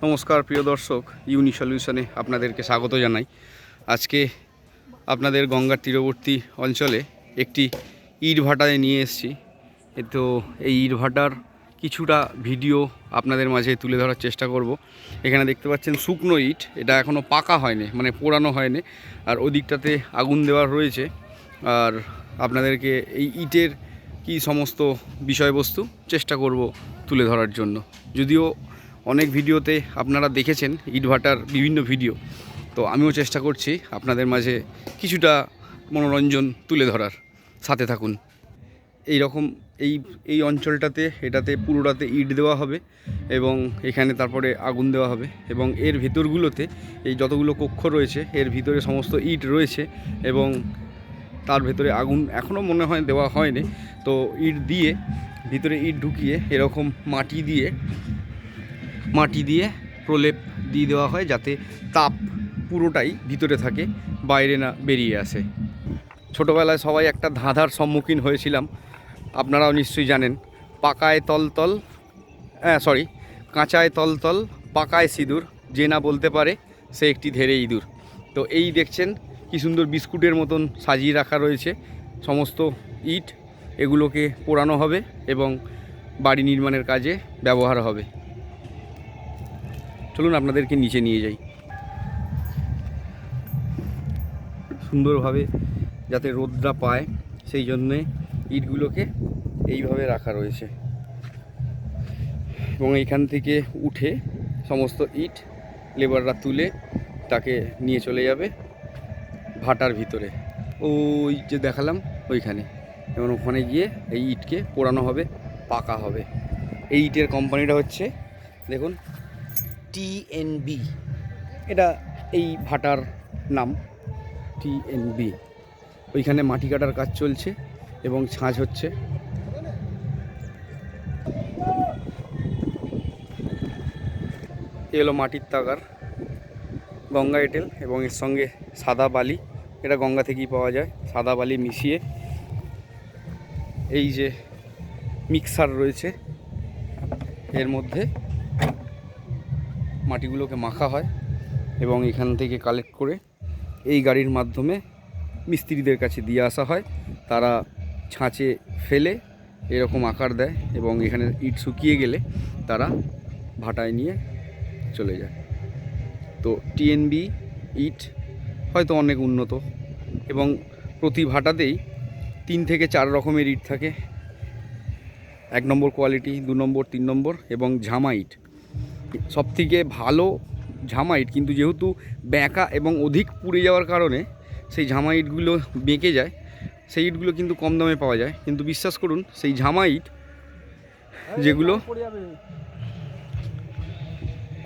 নমস্কার প্রিয় দর্শক, ইউনি সলিউশনে আপনাদেরকে স্বাগত জানাই। আজকে আপনাদের গঙ্গার তীরবর্তী অঞ্চলে একটি ইট ভাটায় নিয়ে এসেছি। তো এই ইট ভাটার কিছুটা ভিডিও আপনাদের মাঝে তুলে ধরার চেষ্টা করব। এখানে দেখতে পাচ্ছেন শুকনো ইট, এটা এখনও পাকা হয়নি, মানে পোড়ানো হয়নি। আর ওদিকটাতে আগুন দেওয়া রয়েছে। আর আপনাদেরকে এই ইটের কি সমস্ত বিষয়বস্তু চেষ্টা করব তুলে ধরার জন্য। যদিও অনেক ভিডিওতে আপনারা দেখেছেন ইটভাটার বিভিন্ন ভিডিও, তো আমিও চেষ্টা করছি আপনাদের মাঝে কিছুটা মনোরঞ্জন তুলে ধরার। সাথে থাকুন। এই রকম এই অঞ্চলটাতে এটাতে পুরোটাতে ইট দেওয়া হবে এবং এখানে তারপরে আগুন দেওয়া হবে এবং এর ভিতরগুলোতে এই যতগুলো কক্ষ রয়েছে এর ভিতরে সমস্ত ইট রয়েছে এবং তার ভেতরে আগুন এখনও মনে হয় দেওয়া হয়নি। তো ইট দিয়ে ভিতরে ইট ঢুকিয়ে এরকম মাটি দিয়ে প্রলেপ দিয়ে দেওয়া হয়, যাতে তাপ পুরোটাই ভিতরে থাকে, বাইরে না বেরিয়ে আসে। ছোটোবেলায় সবাই একটা ধাঁধার সম্মুখীন হয়েছিলাম, আপনারাও নিশ্চয়ই জানেন। কাঁচায় তলতল পাকায় সিঁদুর, যে না বলতে পারে সে একটি ধেড়ে ইঁদুর। তো এই দেখছেন কি সুন্দর বিস্কুটের মতন সাজিয়ে রাখা রয়েছে সমস্ত ইট। এগুলোকে পোড়ানো হবে এবং বাড়ি নির্মাণের কাজে ব্যবহার হবে। চলুন আপনাদেরকে নিচে নিয়ে যাই। সুন্দরভাবে যাতে রোদটা পায় সেই জন্যে ইটগুলোকে এইভাবে রাখা রয়েছে এবং এইখান থেকে উঠে সমস্ত ইট লেবাররা তুলে তাকে নিয়ে চলে যাবে ভাটার ভিতরে। ওই যে দেখালাম ওইখানে, এবং ওখানে গিয়ে এই ইটকে পোড়ানো হবে, পাকা হবে। এই ইটের কোম্পানিটা হচ্ছে দেখুন টিএনবি, এটা এই ভাটার নাম টিএনবি। ওইখানে মাটি কাটার কাজ চলছে এবং ছাঁচ হচ্ছে। এ হলো মাটির তাগার, গঙ্গা এঁটেল এবং এর সঙ্গে সাদা বালি, এটা গঙ্গা থেকেই পাওয়া যায়। সাদা বালি মিশিয়ে এই যে মিক্সার রয়েছে এর মধ্যে মাটিগুলোকে মাখা হয় এবং এখান থেকে কালেক্ট করে এই গাড়ির মাধ্যমে মিস্ত্রিদের কাছে দিয়ে আসা হয়। তারা ছাঁচে ফেলে এরকম আকার দেয় এবং এখানে ইট শুকিয়ে গেলে তারা ভাটায় নিয়ে চলে যায়। তো টিএনবি ইট হয়তো অনেক উন্নত এবং প্রতি ভাটাতেই 3 থেকে 4 রকমের ইট থাকে। 1 নম্বর কোয়ালিটি, 2 নম্বর, 3 নম্বর এবং ঝামা ইট। সবথেকে ভালো ঝামা ইট, কিন্তু যেহেতু বেঁকা এবং অধিক পুড়ে যাওয়ার কারণে সেই ঝামা ইটগুলো বেঁকে যায়। সেই ইটগুলো কিন্তু কম দামে পাওয়া যায়, কিন্তু বিশ্বাস করুন সেই ঝামা ইট যেগুলো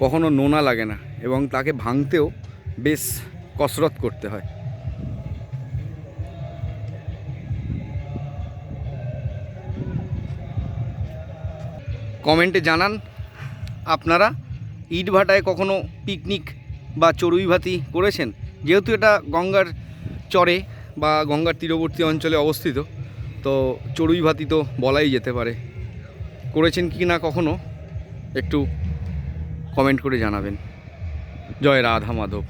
কখনো নোনা লাগে না এবং তাকে ভাঙতেও বেশ কসরত করতে হয়। কমেন্টে জানান আপনারা ইট ভাটায় কখনো পিকনিক বা চড়ুই ভাতি করেছেন। যেহেতু এটা গঙ্গার চরে বা গঙ্গার তীরবর্তী অঞ্চলে অবস্থিত, তো চড়ুই ভাতি তো বলাই যেতে পারে। করেছেন কি না কখনো একটু কমেন্ট করে জানাবেন। জয় রাধা মাধব।